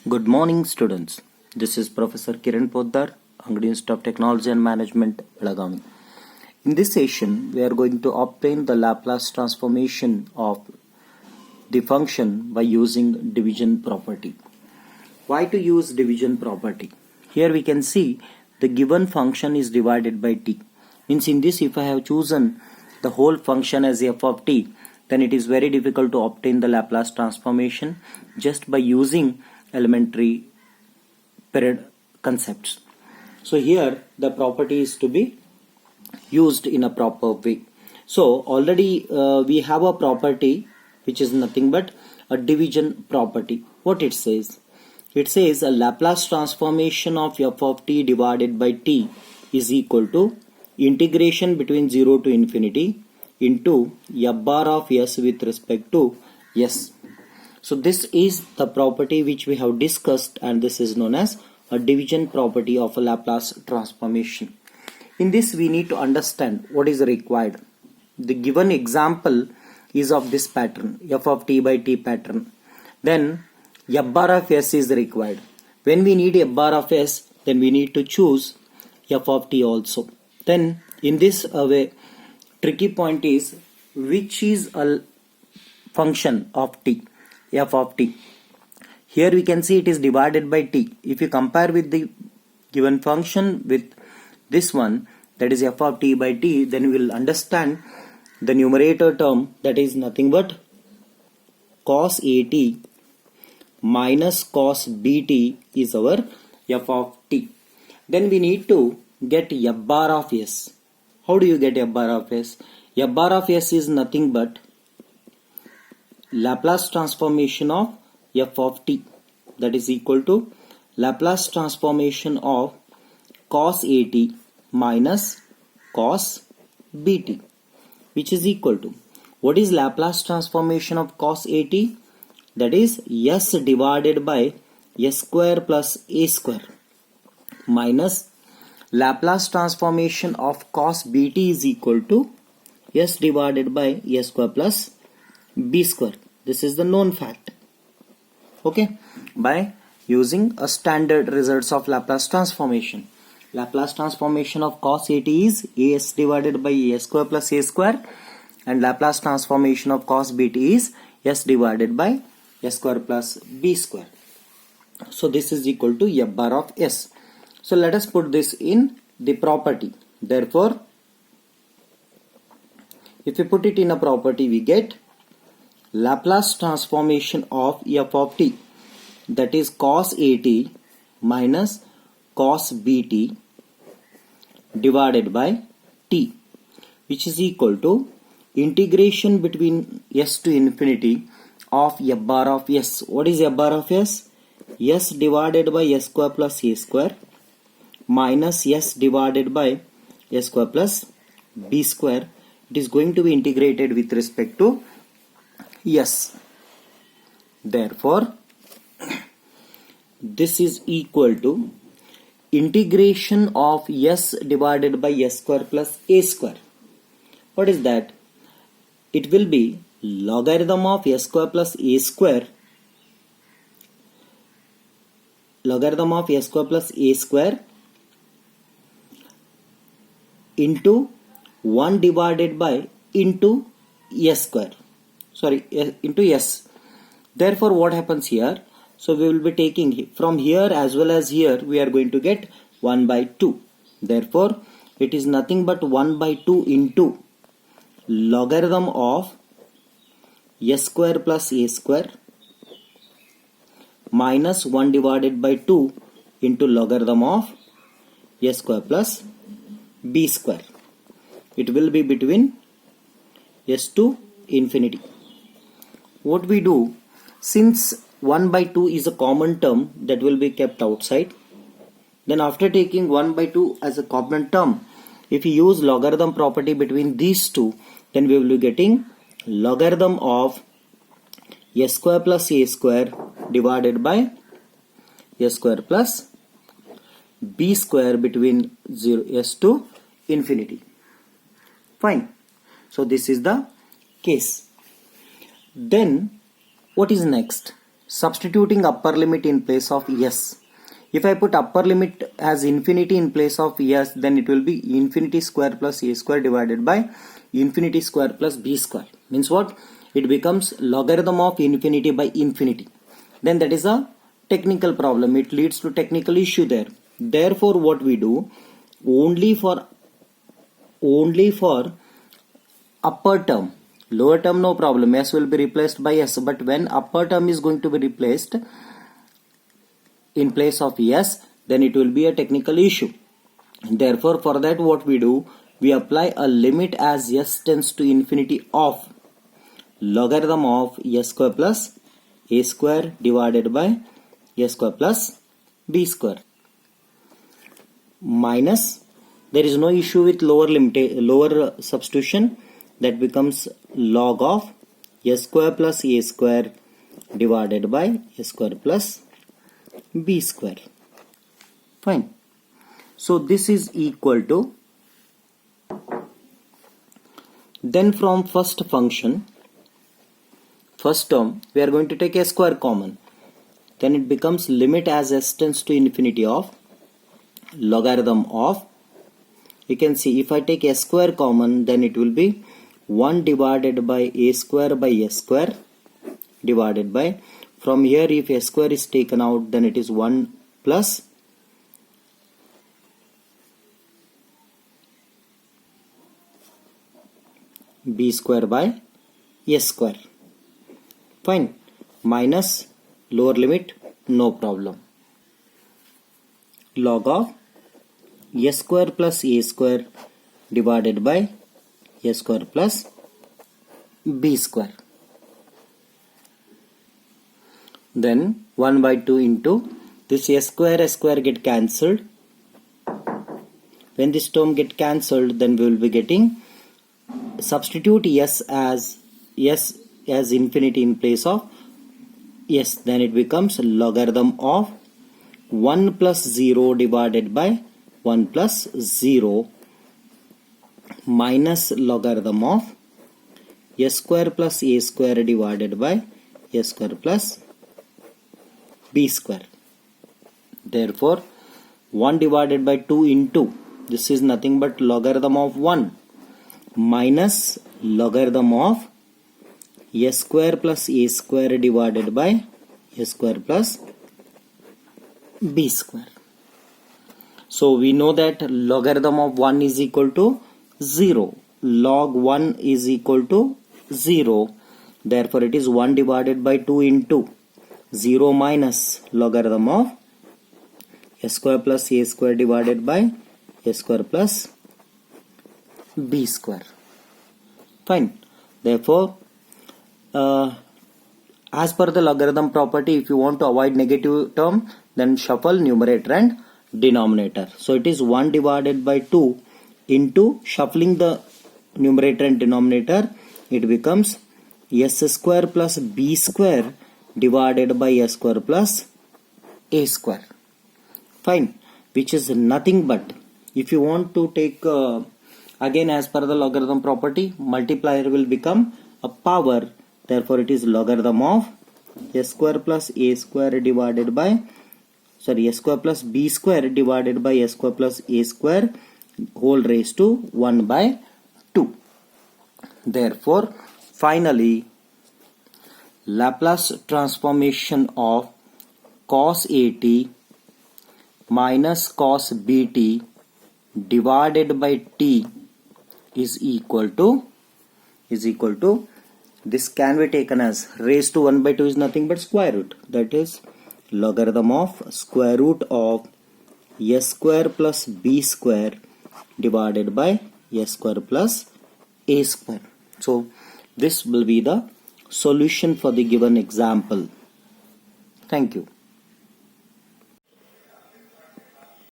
Good morning, students. This is Professor Kiran Poddar, Angadi Institute of Technology and Management, Belagavi. In this session, we are going to obtain the Laplace transformation of the function by using division property. Why to use division property? Here we can see the given function is divided by t. Means in this, if I have chosen the whole function as f of t, then it is very difficult to obtain the Laplace transformation just by using elementary period concepts. So here the property is to be used in a proper way. So already we have a property which is nothing but a division property. What it says? It says a Laplace transformation of f of t divided by t is equal to integration between 0 to infinity into f bar of s with respect to s. So this is the property which we have discussed, and this is known as a division property of a Laplace transformation. In this we need to understand what is required. The given example is of this pattern, f of t by t pattern. Then f bar of s is required. When we need f bar of s, then we need to choose f of t also. Then in this way, tricky point is which is a function of t. F of t. Here we can see it is divided by t. If you compare with the given function with this one, that is f of t by t, then we will understand the numerator term, that is nothing but cos at minus cos bt is our f of t. Then we need to get f bar of s. How do you get f bar of s? F bar of s is nothing but Laplace transformation of f of t, that is equal to Laplace transformation of cos at minus cos bt, which is equal to, what is Laplace transformation of cos at? That is s divided by s square plus a square minus Laplace transformation of cos bt is equal to s divided by s square plus b square. This is the known fact. Okay, by using a standard results of Laplace transformation. Laplace transformation of cos at is as divided by s square plus a square, and Laplace transformation of cos bt is s divided by s square plus b square. So this is equal to f bar of s. So let us put this in the property. Therefore, if we put it in a property, we get Laplace transformation of f of t, that is cos at minus cos bt divided by t, which is equal to integration between s to infinity of f bar of s. What is f bar of s? S divided by s square plus a square minus s divided by s square plus b square. It is going to be integrated with respect to yes. Therefore, this is equal to integration of s divided by s square plus a square. What is that? It will be logarithm of s square plus a square, logarithm of s square plus a square into 1 divided by into s square. Into s. Therefore, what happens here? So we will be taking from here as well as here, we are going to get 1 by 2. Therefore, it is nothing but 1 by 2 into logarithm of s square plus a square minus 1 divided by 2 into logarithm of s square plus b square. It will be between s to infinity. What we do, since 1 by 2 is a common term that will be kept outside, then after taking 1 by 2 as a common term, if we use logarithm property between these two, then we will be getting logarithm of s square plus a square divided by s square plus b square between 0 to infinity. Fine. So this is the case. Then what is next? substituting upper limit in place of s. If I put upper limit as infinity in place of s, then it will be infinity square plus a square divided by infinity square plus b square. Means what? It becomes logarithm of infinity by infinity. Then that is a technical problem. It leads to technical issue there. Therefore, what we do, only for upper term, lower term no problem, s will be replaced by s, but when upper term is going to be replaced in place of s, then it will be a technical issue. Therefore, for that what we do, we apply a limit as s tends to infinity of logarithm of s square plus a square divided by s square plus b square, minus, there is no issue with lower substitution, that becomes log of s square plus a square divided by s square plus b square. Fine. So this is equal to, then from first function, first term, we are going to take a square common. Then it becomes limit as s tends to infinity of logarithm of, you can see if I take a square common, then it will be 1 divided by a square by s square divided by, from here if a square is taken out, then it is 1 plus b square by s square. Fine. Minus lower limit, no problem. Log of s square plus a square divided by s square plus b square. Then 1 by 2 into this s square get cancelled. When this term get cancelled, then we will be getting, substitute s as infinity in place of s, then it becomes logarithm of 1 plus 0 divided by 1 plus 0 minus logarithm of s square plus a square divided by s square plus b square. Therefore, 1 divided by 2 into, this is nothing but logarithm of 1 minus logarithm of s square plus a square divided by s square plus b square. So we know that logarithm of 1 is equal to 0. Log 1 is equal to 0. Therefore it is 1 divided by 2 into 0 minus logarithm of s square plus a square divided by s square plus b square. Fine. Therefore, as per the logarithm property, if you want to avoid negative term, then shuffle numerator and denominator. So it is 1 divided by 2 into, shuffling the numerator and denominator, it becomes s square plus b square divided by s square plus a square. Fine. Which is nothing but, if you want to take again as per the logarithm property, multiplier will become a power. Therefore it is logarithm of s square plus a square divided by, s square plus b square divided by s square plus a square whole raised to 1 by 2. Therefore, finally, Laplace transformation of cos at minus cos bt divided by t is equal to, this can be taken as raised to 1 by 2 is nothing but square root, that is logarithm of square root of s square plus b square divided by s square plus a square. So this will be the solution for the given example. Thank you.